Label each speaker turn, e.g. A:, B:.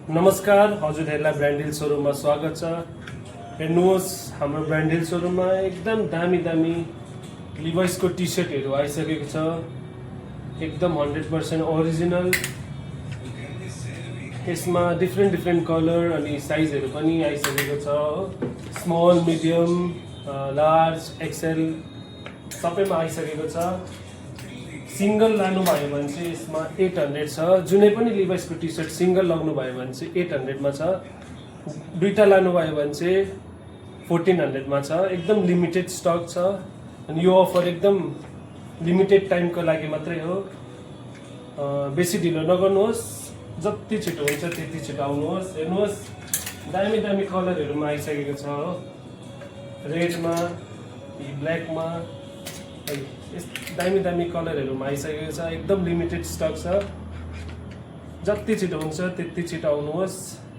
A: नमस्कार हजुरहरूलाई brand hill सोरुममा स्वागत छ। हेर्नुहोस् हाम्रो ब्रान्ड हिल सोरुममा एकदम दामी दामी लिभाइसको टी सर्टहरू आइसकेको छ। एकदम 100% ओरिजिनल। यसमा डिफ्रेन्ट कलर अनि साइजहरू पनि आइसकेको छ। स्मल, मिडियम, लार्ज, एक्सेल सबैमा आइसकेको छ। सिंगल लानु भयो भने चाहिँ यसमा 800 छ। जुनै पनि लिभाइसको टी सर्ट सिंगल लानु भयो भने चाहिँ 800 मा छ। दुईटा लानु भयो भने चाहिँ 1400 मा छ। एकदम लिमिटेड स्टक छ अनि यो अफर एकदम लिमिटेड टाइमको लागि मात्रै हो। बेसी ढिलो नगर्नुहोस्, जति छिटो हुन्छ त्यति छिटो आउनुहोस्। हेर्नुहोस् दामी दामी कलरहरुमा आइसकेको छ हो। रेडमा, ब्ल्याकमा, दामी दामी कलरहरुमा आइसकेको छ। एकदम लिमिटेड स्टक छ। जति छिटो हुन्छ त्यति छिटो आउनुहोस्।